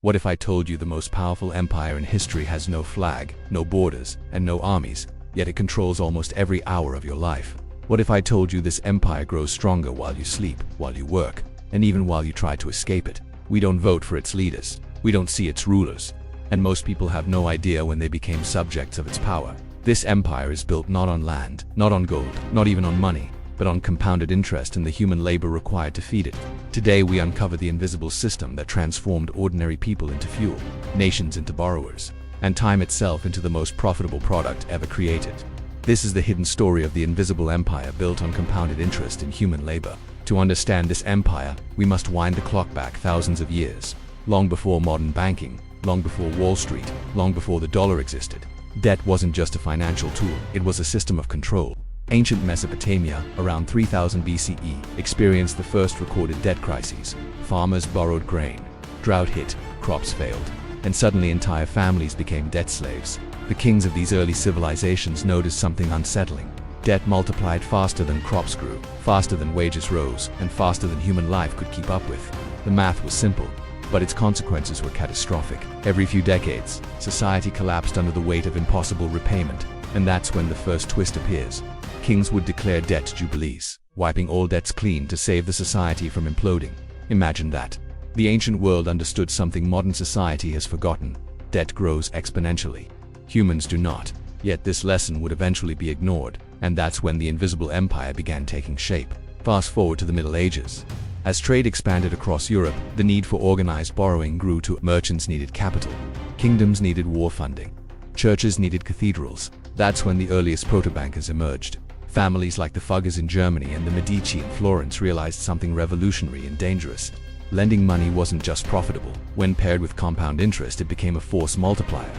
What if I told you the most powerful empire in history has no flag, no borders, and no armies, yet it controls almost every hour of your life? What if I told you this empire grows stronger while you sleep, while you work, and even while you try to escape it? We don't vote for its leaders. We don't see its rulers. And most people have no idea when they became subjects of its power. This empire is built not on land, not on gold, not even on money, but on compounded interest and the human labor required to feed it. Today we uncover the invisible system that transformed ordinary people into fuel, nations into borrowers, and time itself into the most profitable product ever created. This is the hidden story of the invisible empire built on compounded interest in human labor. To understand this empire, we must wind the clock back thousands of years, long before modern banking, long before Wall Street, long before the dollar existed. Debt wasn't just a financial tool, it was a system of control. Ancient Mesopotamia, around 3000 BCE, experienced the first recorded debt crises. Farmers borrowed grain, drought hit, crops failed, and suddenly entire families became debt slaves. The kings of these early civilizations noticed something unsettling. Debt multiplied faster than crops grew, faster than wages rose, and faster than human life could keep up with. The math was simple, but its consequences were catastrophic. Every few decades, society collapsed under the weight of impossible repayment, and that's when the first twist appears. Kings would declare debt jubilees, wiping all debts clean to save the society from imploding. Imagine that. The ancient world understood something modern society has forgotten. Debt grows exponentially. Humans do not. Yet this lesson would eventually be ignored, and that's when the invisible empire began taking shape. Fast forward to the Middle Ages. As trade expanded across Europe, the need for organized borrowing grew to merchants needed capital, kingdoms needed war funding, churches needed cathedrals. That's when the earliest proto-bankers emerged. Families like the Fuggers in Germany and the Medici in Florence realized something revolutionary and dangerous. Lending money wasn't just profitable. When paired with compound interest, it became a force multiplier.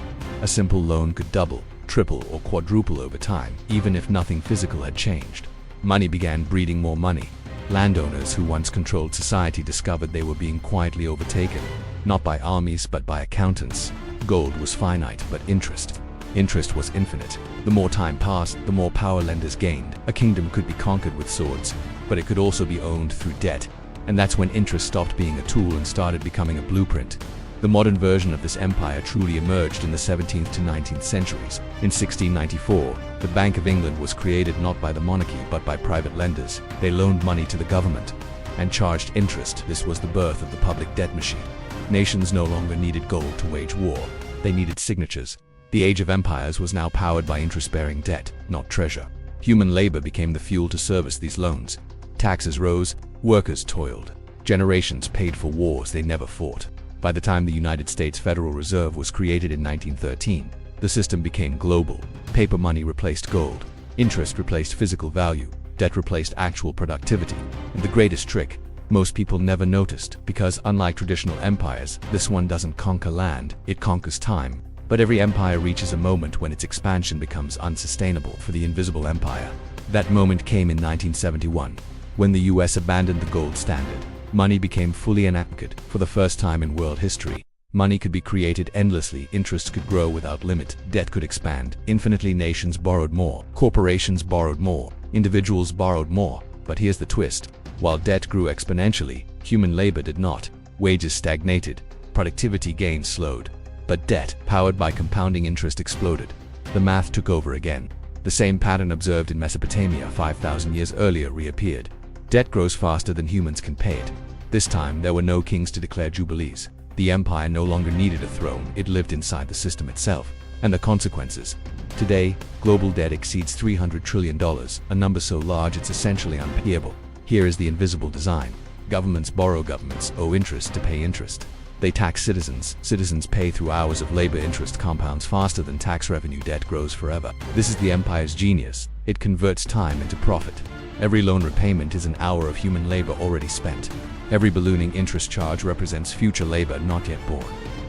A simple loan could double, triple, or quadruple over time, even if nothing physical had changed. Money began breeding more money. Landowners who once controlled society discovered they were being quietly overtaken, not by armies but by accountants. Gold was finite, but interest was infinite. The more time passed, the more power lenders gained. A kingdom could be conquered with swords, but it could also be owned through debt. And that's when interest stopped being a tool and started becoming a blueprint. The modern version of this empire truly emerged in the 17th to 19th centuries. In 1694, the Bank of England was created not by the monarchy but by private lenders. They loaned money to the government and charged interest. This was the birth of the public debt machine. Nations no longer needed gold to wage war. They needed signatures. The age of empires was now powered by interest-bearing debt, not treasure. Human labor became the fuel to service these loans. Taxes rose, workers toiled. Generations paid for wars they never fought. By the time the United States Federal Reserve was created in 1913, the system became global. Paper money replaced gold. Interest replaced physical value. Debt replaced actual productivity. And the greatest trick, most people never noticed, because unlike traditional empires, this one doesn't conquer land, it conquers time. But every empire reaches a moment when its expansion becomes unsustainable. For the invisible empire, that moment came in 1971, when the US abandoned the gold standard. Money became fully enacted. For the first time in world history, money could be created endlessly, interest could grow without limit, debt could expand infinitely. Nations borrowed more, corporations borrowed more, individuals borrowed more. But here's the twist. While debt grew exponentially, human labor did not. Wages stagnated, productivity gains slowed. But debt, powered by compounding interest, exploded. The math took over again. The same pattern observed in Mesopotamia 5,000 years earlier reappeared. Debt grows faster than humans can pay it. This time, there were no kings to declare jubilees. The empire no longer needed a throne, it lived inside the system itself. And the consequences? Today, global debt exceeds $300 trillion, a number so large it's essentially unpayable. Here is the invisible design. Governments borrow, governments owe interest to pay interest. They tax citizens, citizens pay through hours of labor. Interest compounds faster than tax revenue, debt grows forever. This is the empire's genius. It converts time into profit. Every loan repayment is an hour of human labor already spent. Every ballooning interest charge represents future labor not yet born.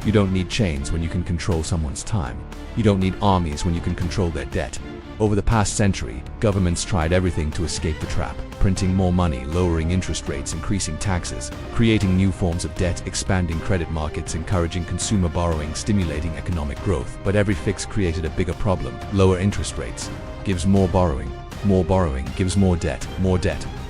You don't need chains when you can control someone's time. You don't need armies when you can control their debt. Over the past century, governments tried everything to escape the trap. Printing more money, lowering interest rates, increasing taxes, creating new forms of debt, expanding credit markets, encouraging consumer borrowing, stimulating economic growth. But every fix created a bigger problem. Lower interest rates gives more borrowing gives more debt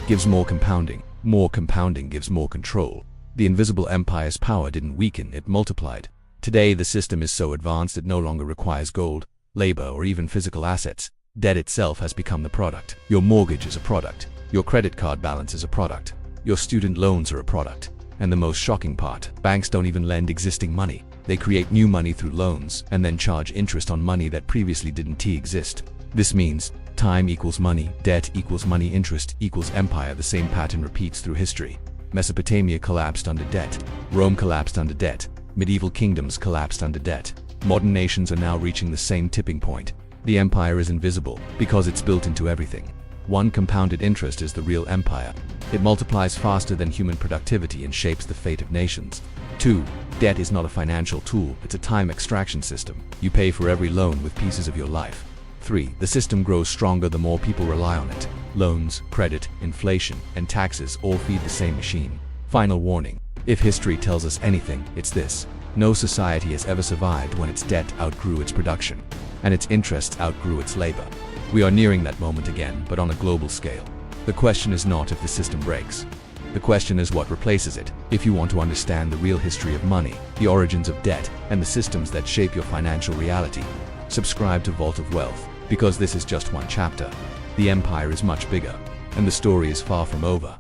gives more compounding gives more control. The invisible empire's power didn't weaken, it multiplied. Today, the system is so advanced it no longer requires gold, labor, or even physical assets. Debt itself has become the product. Your mortgage is a product. Your credit card balance is a product. Your student loans are a product. And the most shocking part, banks don't even lend existing money. They create new money through loans and then charge interest on money that previously didn't exist. This means time equals money, debt equals money, interest equals empire. The same pattern repeats through history. Mesopotamia collapsed under debt. Rome collapsed under debt. Medieval kingdoms collapsed under debt. Modern nations are now reaching the same tipping point. The empire is invisible because it's built into everything. One, compounded interest is the real empire. It multiplies faster than human productivity and shapes the fate of nations. 2. Debt is not a financial tool, it's a time extraction system. You pay for every loan with pieces of your life. 3. The system grows stronger the more people rely on it. Loans, credit, inflation, and taxes all feed the same machine. Final warning. If history tells us anything, it's this. No society has ever survived when its debt outgrew its production, and its interests outgrew its labor. We are nearing that moment again, but on a global scale. The question is not if the system breaks. The question is what replaces it. If you want to understand the real history of money, the origins of debt, and the systems that shape your financial reality, subscribe to Vault of Wealth, because this is just one chapter. The empire is much bigger, and the story is far from over.